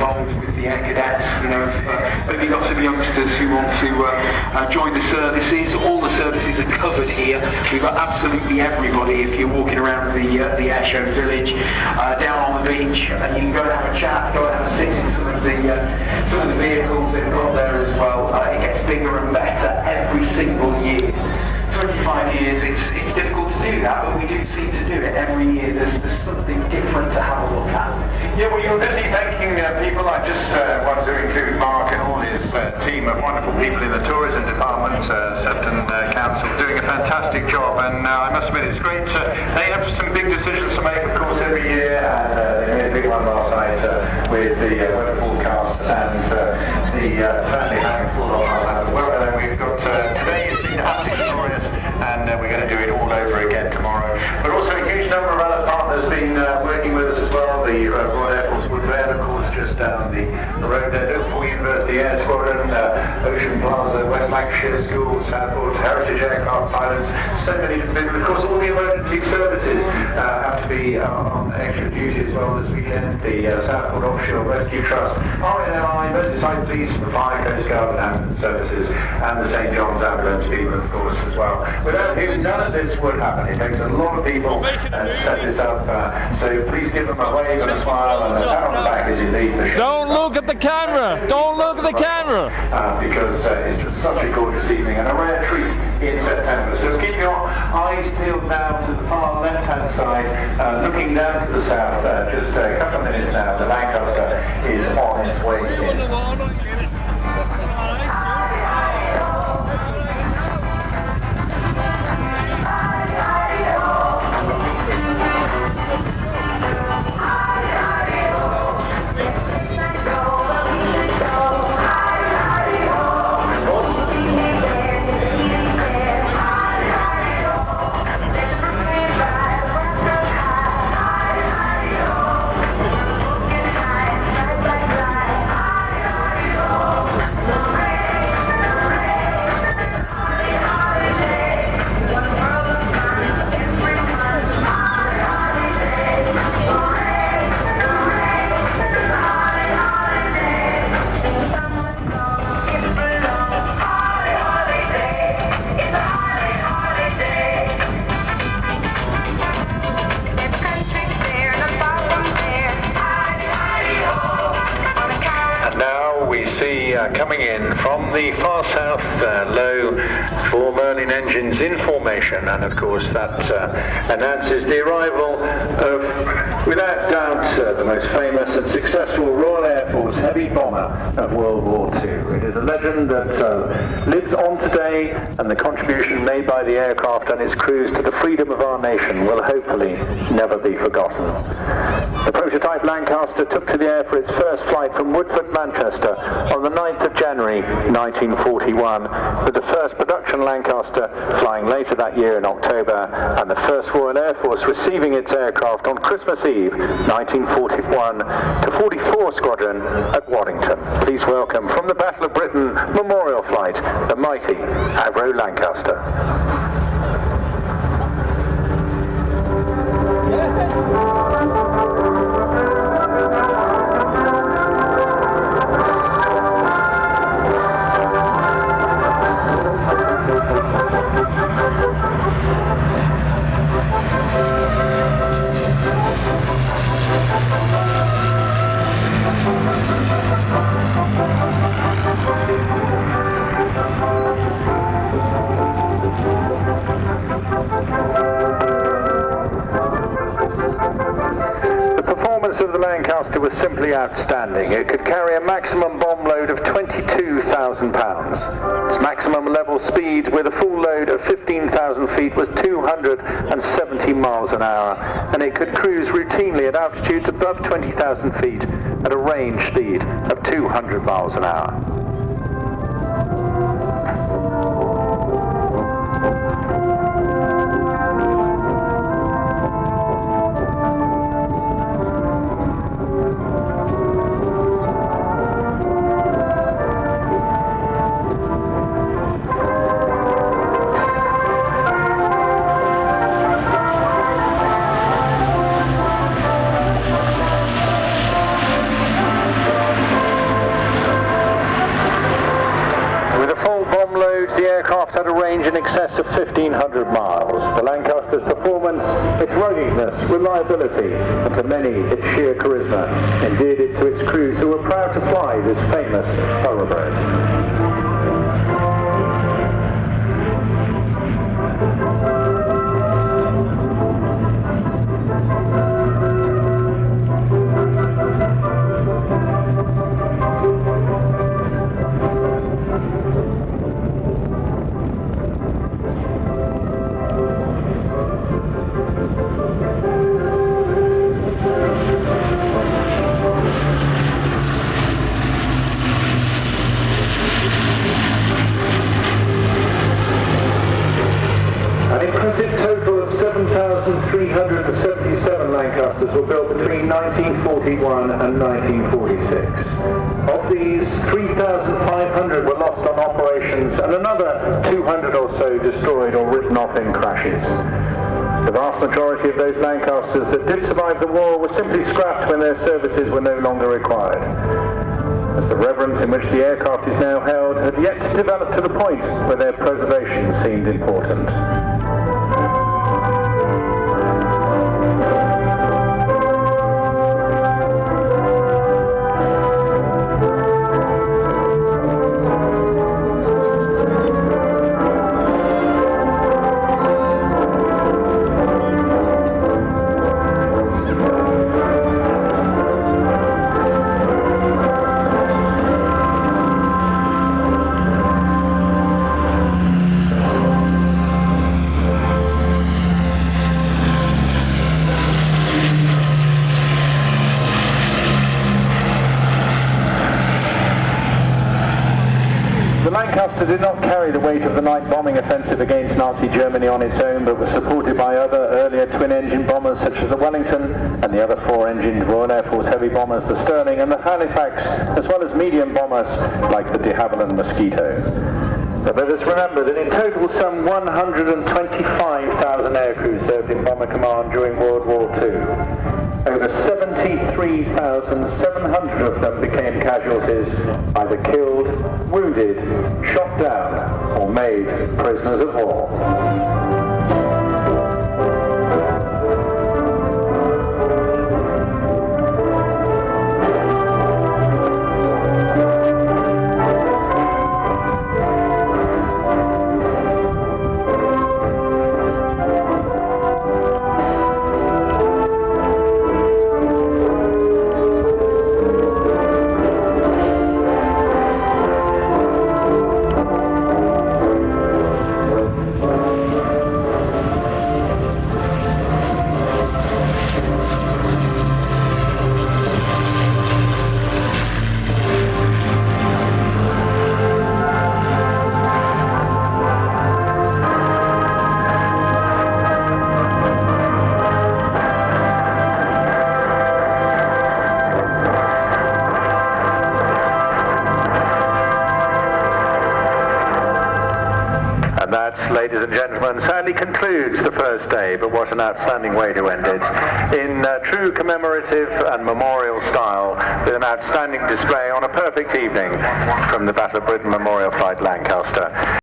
involved with the Air Cadets. You know, maybe got some youngsters who want to join the services. All the services are covered here. We've got absolutely everybody. If you're walking around the Airshow village, down on the beach, you can go and have a chat, go and have a sit in some of the vehicles they've got there as well. It gets bigger and better every single year. 25 years, it's difficult to do that, but we do seem to do it every year. There's something different to have a look at. Yeah, well, you're busy thanking people. I just want to include Mark and all his team of wonderful people in the tourism department, Sefton Council, doing a fantastic job. And I must admit, it's great. They have some big decisions to make, of course, every year, and they made a big one last night with the weather forecast and the Saturday night full on weather. We've got today has been absolutely glorious, and we're going to do it all over again tomorrow. But also a huge number of other partners been working with us as well. The Royal Air Force Woodvale, of course, just down the road there, Liverpool University Air Squadron, Ocean Plaza, West Lancashire School, Southport Heritage Aircraft Pilots, so many different. Of course, all the emergency services have to be on extra duty as well this weekend. The Southport Offshore Rescue Trust, RNLI, Merseyside Police, the Fire, Coast Guard and Ambulance Services, and the St John's Ambulance people, of course, as well. Without whom none of this would happen. It takes a lot of people to set this up, so please give them a wave and a smile and a pat on the back as you leave the show. Don't look at the camera! Don't look at the camera! Because it's just such a gorgeous evening and a rare treat in September. So keep your eyes peeled now to the far left-hand side, looking down to the south. Just a couple of minutes now, the Lancaster is on its way in. Coming in from the far south, low 4 Merlin engines in formation, and of course that announces the arrival of, without doubt, the most famous and successful Royal Air Force heavy bomber of World War II. It is a legend that lives on today, and the contribution made by the aircraft and its crews to the freedom of our nation will hopefully never be forgotten. The prototype Lancaster took to the air for its first flight from Woodford, Manchester on the 9th of January 1941, with the first production Lancaster flying later that year in October, and the first Royal Air Force receiving its aircraft on Christmas Eve 1941 to 44 Squadron at Waddington. Please welcome from the Battle of Britain Memorial Flight, the mighty Avro Lancaster. Of the Lancaster was simply outstanding. It could carry a maximum bomb load of 22,000 pounds. Its maximum level speed with a full load of 15,000 feet was 270 miles an hour, and it could cruise routinely at altitudes above 20,000 feet at a range speed of 200 miles an hour. range in excess of 1,500 miles. The Lancaster's performance, its ruggedness, reliability, and to many its sheer charisma, endeared it to its crews who were proud to fly this famous thoroughbred. An impressive total of 7,377 Lancasters were built between 1941 and 1946. Of these, 3,500 were lost on operations and another 200 or so destroyed or written off in crashes. The vast majority of those Lancasters that did survive the war were simply scrapped when their services were no longer required, as the reverence in which the aircraft is now held had yet to develop to the point where their preservation seemed important. The Lancaster did not carry the weight of the night bombing offensive against Nazi Germany on its own, but was supported by other earlier twin-engine bombers such as the Wellington and the other four-engined Royal Air Force heavy bombers, the Sterling and the Halifax, as well as medium bombers like the de Havilland Mosquito. But let us remember that in total some 125,000 aircrew served in Bomber Command during World War II. Over 73,700 of them became casualties, either killed, wounded, shot down, or made prisoners of war. That, ladies and gentlemen, sadly concludes the first day, but what an outstanding way to end it. In true commemorative and memorial style, with an outstanding display on a perfect evening from the Battle of Britain Memorial Flight Lancaster.